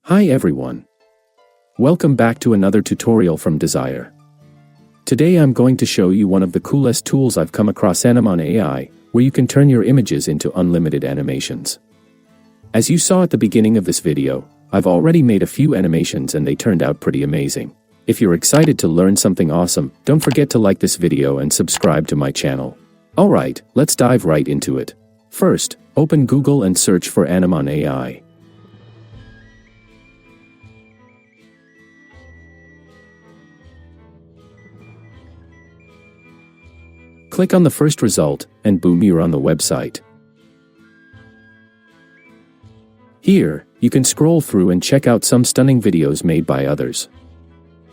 Hi everyone. Welcome back to another tutorial from Desire. Today I'm going to show you one of the coolest tools I've come across, Animon AI, where you can turn your images into unlimited animations. As you saw at the beginning of this video, I've already made a few animations and they turned out pretty amazing. If you're excited to learn something awesome, don't forget to like this video and subscribe to my channel. Alright, let's dive right into it. First, open Google and search for Animon AI. Click on the first result, and boom, you're on the website. Here, you can scroll through and check out some stunning videos made by others.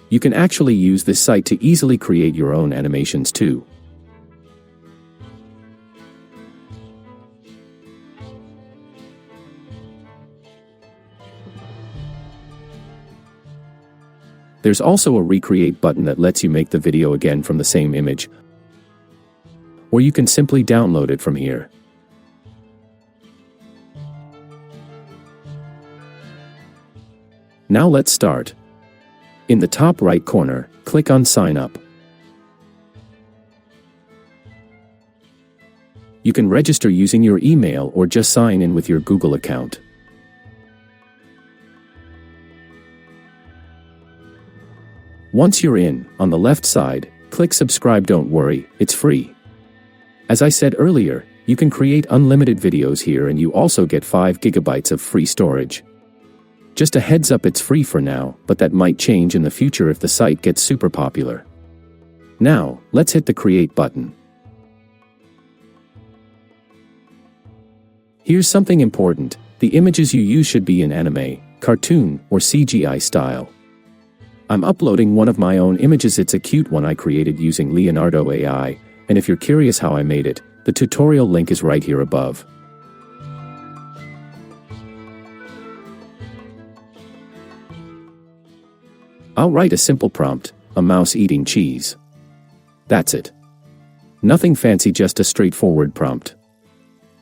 You can actually use this site to easily create your own animations too. There's also a recreate button that lets you make the video again from the same image, or you can simply download it from here. Now let's start. In the top right corner, click on Sign Up. You can register using your email or just sign in with your Google account. Once you're in, on the left side, click Subscribe. Don't worry, it's free. As I said earlier, you can create unlimited videos here and you also get 5 GB of free storage. Just a heads up, it's free for now, but that might change in the future if the site gets super popular. Now, let's hit the Create button. Here's something important: the images you use should be in anime, cartoon, or CGI style. I'm uploading one of my own images. It's a cute one I created using Leonardo AI, and if you're curious how I made it, the tutorial link is right here above. I'll write a simple prompt: a mouse eating cheese. That's it. Nothing fancy, just a straightforward prompt.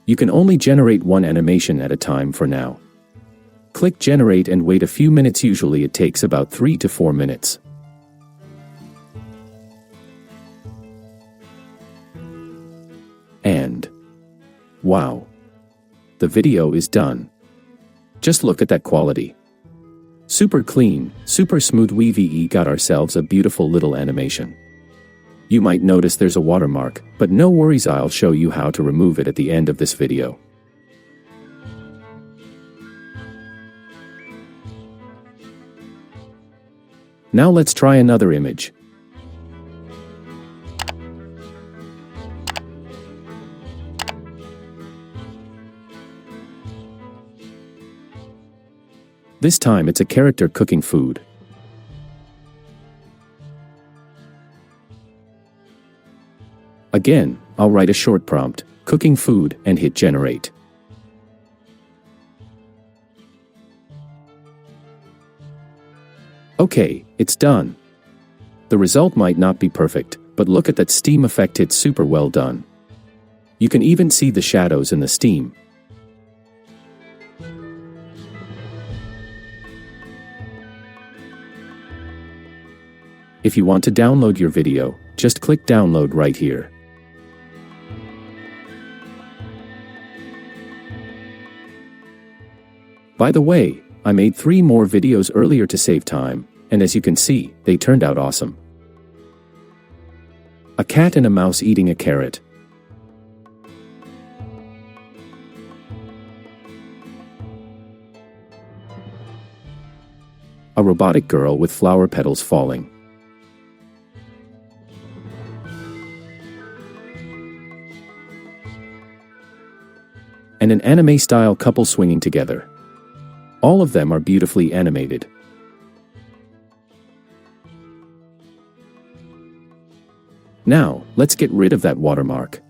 You can only generate one animation at a time for now. Click Generate and wait a few minutes. Usually it takes about 3 to 4 minutes. And wow! The video is done. Just look at that quality. Super clean, super smooth. We got ourselves a beautiful little animation. You might notice there's a watermark, but no worries, I'll show you how to remove it at the end of this video. Now let's try another image. This time it's a character cooking food. Again, I'll write a short prompt, cooking food, and hit Generate. Okay, it's done. The result might not be perfect, but look at that steam effect, it's super well done. You can even see the shadows in the steam. If you want to download your video, just click Download right here. By the way, I made 3 more videos earlier to save time, and as you can see, they turned out awesome. A cat and a mouse eating a carrot. A robotic girl with flower petals falling. And an anime-style couple swinging together. All of them are beautifully animated. Now, let's get rid of that watermark.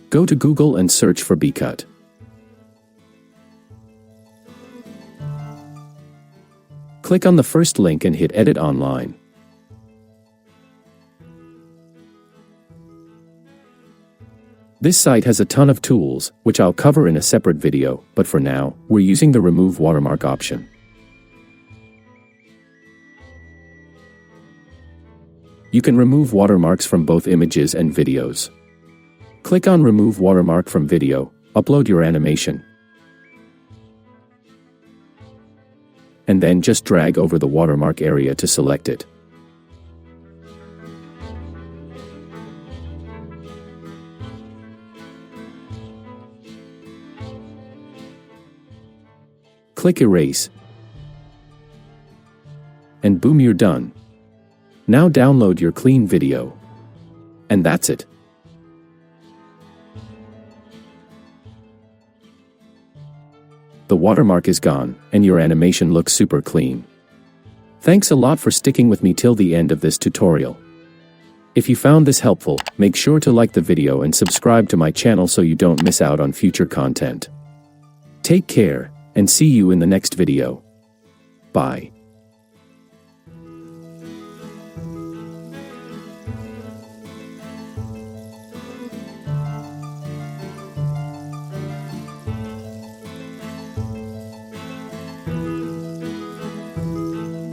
Go to Google and search for Cut. Click on the first link and hit Edit Online. This site has a ton of tools, which I'll cover in a separate video, but for now, we're using the Remove Watermark option. You can remove watermarks from both images and videos. Click on Remove Watermark from Video, upload your animation, and then just drag over the watermark area to select it. Click Erase, and boom, you're done. Now download your clean video. And that's it. The watermark is gone, and your animation looks super clean. Thanks a lot for sticking with me till the end of this tutorial. If you found this helpful, make sure to like the video and subscribe to my channel so you don't miss out on future content. Take care, and see you in the next video. Bye.